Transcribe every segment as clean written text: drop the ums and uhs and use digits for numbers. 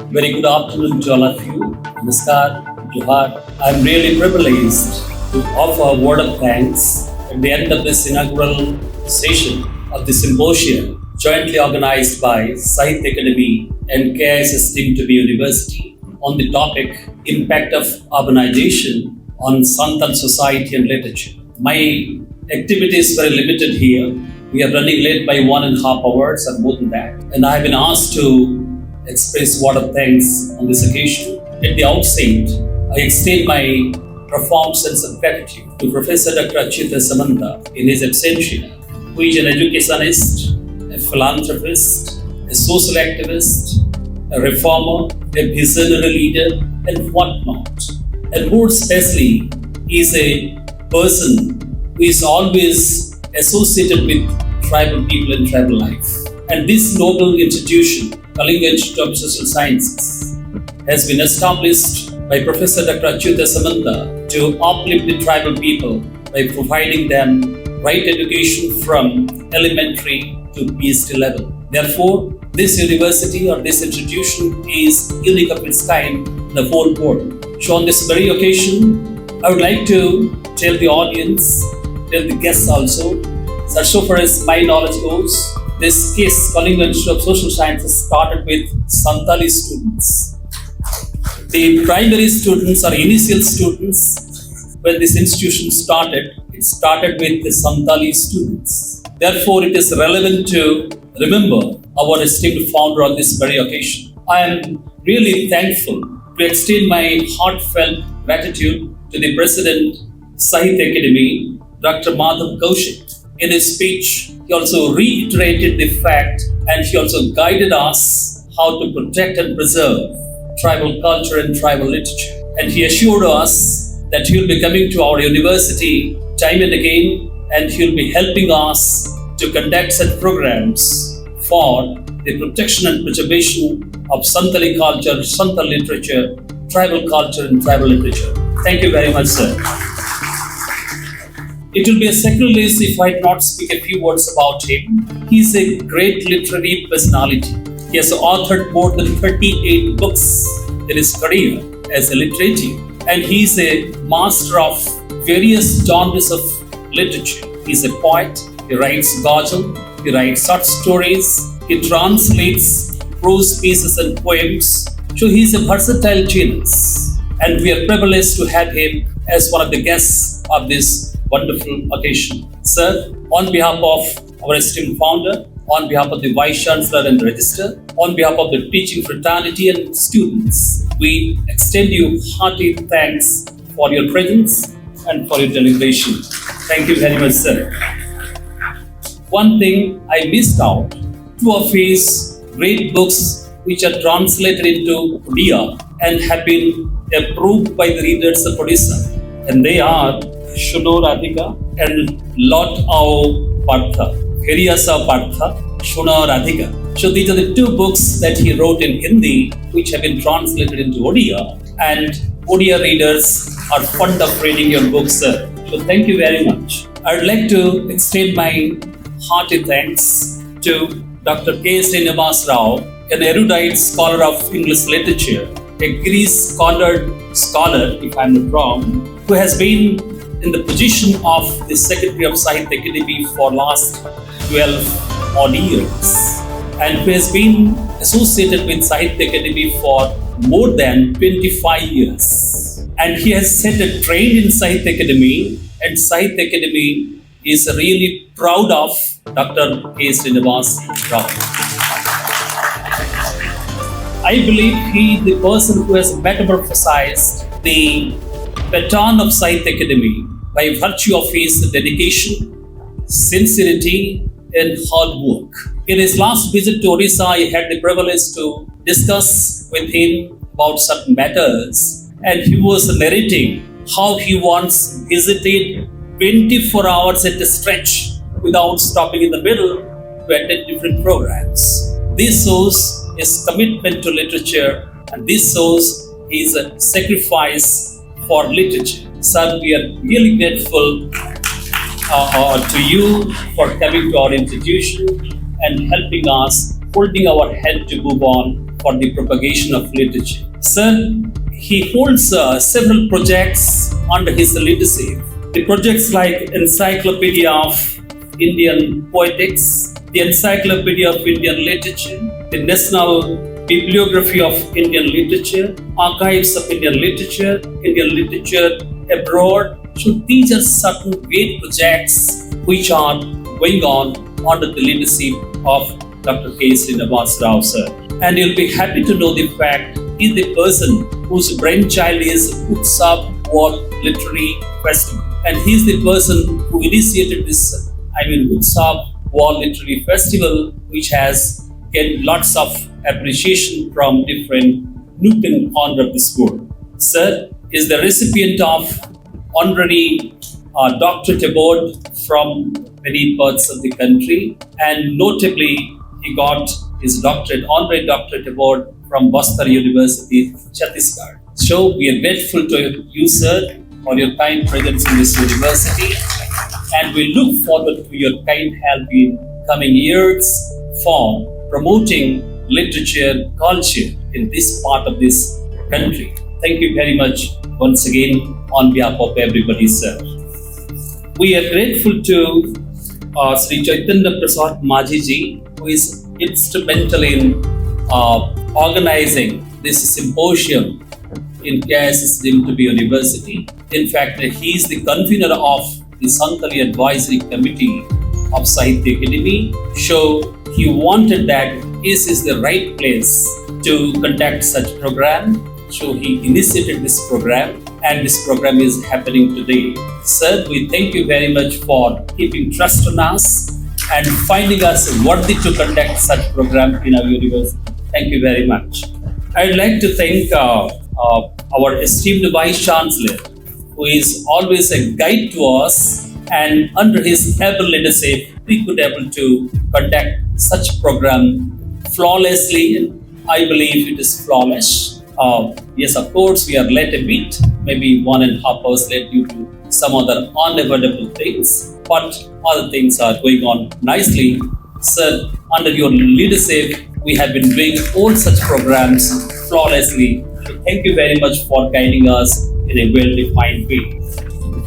Very good afternoon to all of you. Namaskar, Johar. I'm really privileged to offer a word of thanks at the end of this inaugural session of the symposium jointly organized by Sahitya Academy and KISS-TB University on the topic Impact of Urbanization on Santal Society and Literature. My activity is very limited here. We are running late by 1.5 hours or more than that. And I have been asked to express word of thanks on this occasion. At the outset, I extend my profound sense of gratitude to Professor Dr.Chittaranjan in his absentia, who is an educationist, a philanthropist, a social activist, a reformer, a visionary leader, and whatnot. And more especially, he is a person who is always associated with tribal people and tribal life. And this noble institution, Kalinga Institute of Social Sciences, has been established by Professor Dr. Chittaranjan to uplift the tribal people by providing them right education from elementary to PhD level. Therefore, this university or this institution is unique of its kind in the whole world. So on this very occasion, I would like to tell the audience, tell the guests also, that so far as my knowledge goes, this case, Kalinga Institute of Social Sciences, started with Santali students. The primary students or initial students, when this institution started, it started with the Santali students. Therefore, it is relevant to remember our esteemed founder on this very occasion. I am really thankful to extend my heartfelt gratitude to the President, Sahitya Academy, Dr. Madhav Kaushik. In his speech, he also reiterated the fact and he also guided us how to protect and preserve tribal culture and tribal literature. And he assured us that he will be coming to our university time and again and he will be helping us to conduct such programs for the protection and preservation of Santali culture, Santal literature, tribal culture and tribal literature. Thank you very much, sir. It will be a sacrilege if I do not speak a few words about him. He is a great literary personality. He has authored more than 38 books in his career as a literature. And he is a master of various genres of literature. He is a poet, he writes ghazal, he writes short stories, he translates prose pieces and poems. So he is a versatile genius. And we are privileged to have him as one of the guests of this wonderful occasion. Sir, on behalf of our esteemed founder, on behalf of the Vice Chancellor and Register, on behalf of the teaching fraternity and students, we extend you hearty thanks for your presence and for your deliberation. Thank you very much, sir. One thing I missed out, two of his great books which are translated into Odia and have been approved by the readers of Odisha. And they are Shuno Radhika and Lot Ao Partha. Heriasa Partha, Shuno Radhika. So these are the two books that he wrote in Hindi which have been translated into Odia. And Odia readers are fond of reading your books, sir. So thank you very much. I would like to extend my hearty thanks to Dr. K. Srinivas Rao, an erudite scholar of English literature, a Greece-scholar, if I'm not wrong, who has been in the position of the Secretary of Sahitya Academy for last 12 odd years and who has been associated with Sahitya Academy for more than 25 years. And he has set a trend in Sahitya Academy and Sahitya Academy is really proud of Dr. K. Srinivas Rao. I believe he is the person who has metamorphosized the baton of Sahitya Academy by virtue of his dedication, sincerity, and hard work. In his last visit to Odisha, I had the privilege to discuss with him about certain matters, and he was narrating how he once visited 24 hours at a stretch without stopping in the middle to attend different programs. This shows his commitment to literature, and this shows his sacrifice for literature. Sir, we are really grateful to you for coming to our institution and helping us, holding our hand to move on for the propagation of literature. Sir, he holds several projects under his leadership. The projects like Encyclopedia of Indian Poetics, the Encyclopedia of Indian Literature, the National Bibliography of Indian Literature, Archives of Indian Literature abroad. So these are certain great projects which are going on under the leadership of Dr. K. Srinivas Rao sir. And you'll be happy to know the fact he's the person whose brainchild is Utsav World Literary Festival. And he's the person who initiated this, Utsav World Literary Festival, which has gained lots of appreciation from different nook and corner of this world. Sir is the recipient of honorary doctorate award from many parts of the country, and notably he got his honorary doctorate award from Bastar University, Chhattisgarh. So we are grateful to you, sir, for your kind presence in this university, and we look forward to your kind help in coming years for promoting literature, culture in this part of this country. Thank you very much once again on behalf of everybody, sir. We are grateful to Sri Chaitanya Prasad Majhi ji, who is instrumental in organizing this symposium in KISS Dimtubi University. In fact, he is the convener of the Santali Advisory Committee of Sahitya Academy. So he wanted that this is the right place to conduct such program. So he initiated this program, and this program is happening today. Sir, we thank you very much for keeping trust on us and finding us worthy to conduct such program in our university. Thank you very much. I'd like to thank our esteemed Vice Chancellor, who is always a guide to us, and under his able leadership, we could able to conduct such program flawlessly, and I believe it is flawless. Yes, of course, we are late a bit, maybe 1.5 hours late due to some other unavoidable things, but other things are going on nicely. Sir, under your leadership, we have been doing all such programs flawlessly. So thank you very much for guiding us in a well-defined way.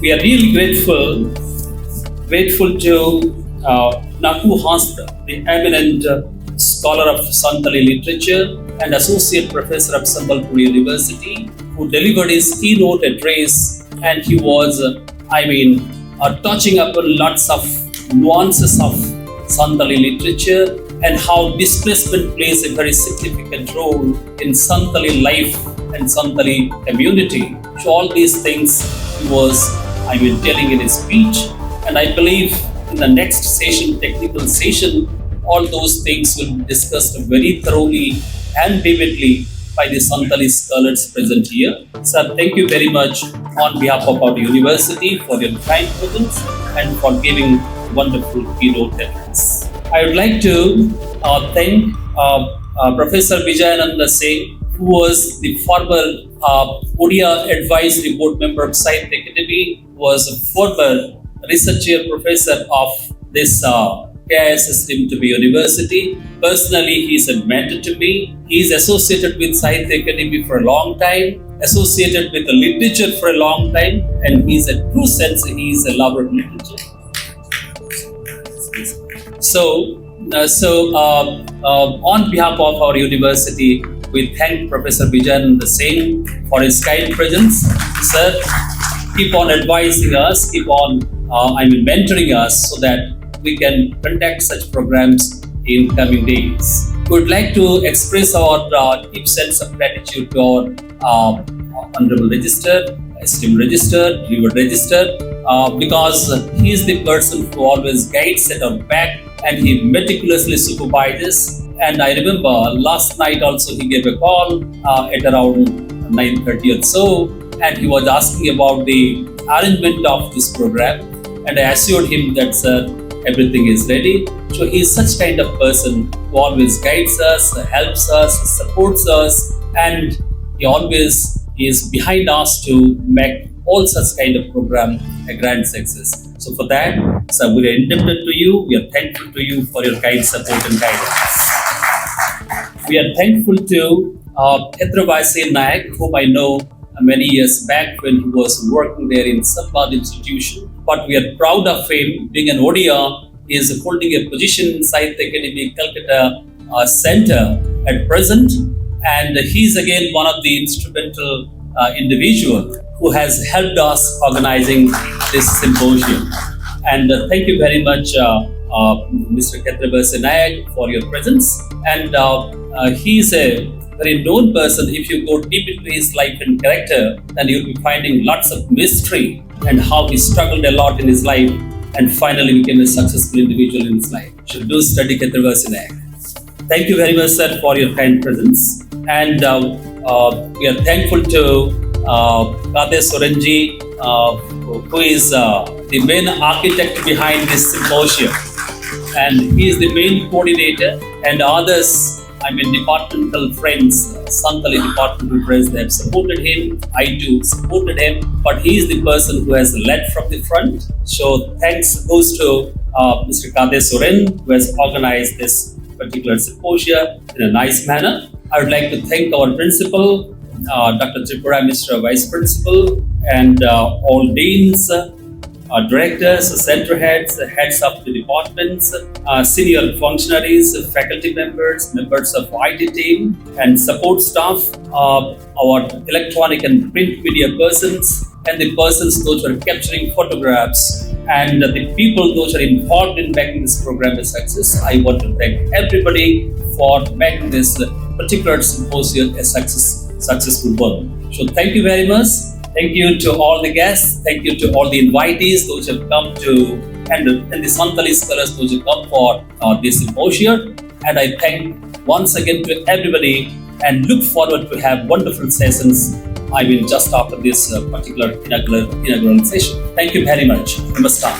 We are really grateful to Nakhu Hasta, the eminent scholar of Santali literature and associate professor of Sambalpur University, who delivered his keynote address, and he was, touching upon lots of nuances of Santali literature and how displacement plays a very significant role in Santali life and Santali community. So all these things he was, telling in his speech, and I believe in the next session, technical session, all those things will be discussed very thoroughly and vividly by the Santali scholars present here. Sir, thank you very much on behalf of our university for your kind presence and for giving wonderful keynote address. I would like to thank Professor Vijayananda Singh, who was the former Odia Advisory Board member of Sahitya Academy, was a former researcher professor of this KISS Dimtubi University. Personally, he is a mentor to me. He is associated with Sahitya Academy for a long time, associated with the literature for a long time, and he is a true sense, he is a lover of literature. So, on behalf of our university, we thank Professor Vijayananda Singh for his kind presence. Sir, keep on advising us, keep on mentoring us so that we can conduct such programs in coming days. We would like to express our deep sense of gratitude to our Honorable Register, Esteemed Register, Reward Register, because he is the person who always guides at our back and he meticulously supervises. And I remember last night also he gave a call at around 9:30 or so, and he was asking about the arrangement of this program, and I assured him that, sir, everything is ready. So he is such kind of person who always guides us, helps us, supports us, and he always is behind us to make all such kind of program a grand success. So for that, sir, we are indebted to you. We are thankful to you for your kind support and guidance. We are thankful to Ritiriwaj Renag, whom I know many years back when he was working there in Sambad institution. But we are proud of him being an ODR. He is holding a position inside the Academy Calcutta Center at present, and he is again one of the instrumental individual who has helped us organizing this symposium. And thank you very much, Mr. Ritiriwaj Renag, for your presence. And he is a very known person. If you go deep into his life and character, then you'll be finding lots of mystery and how he struggled a lot in his life and finally became a successful individual in his life. So do study Ritiriwaj Renag. Thank you very much, sir, for your kind presence. And we are thankful to Keda Sorenji, who is the main architect behind this symposium. And he is the main coordinator, and others, departmental friends, Santali departmental friends, they have supported him. I too supported him, but he is the person who has led from the front. So thanks goes to Mr. Keda Soren, who has organized this particular symposium in a nice manner. I would like to thank our principal, Dr. Tripura, Mr. Vice Principal, and all deans, directors, center heads, heads of the departments, senior functionaries, faculty members, members of IT team, and support staff, our electronic and print media persons, and the persons those who are capturing photographs, and the people those who are involved in making this program a success. I want to thank everybody for making this particular symposium a successful one. So thank you very much. Thank you to all the guests. Thank you to all the invitees, those who have come to, and the Santali scholars, those who come for this symposium. And I thank once again to everybody and look forward to have wonderful sessions. Just after this particular inaugural session. Thank you very much. Namaskar.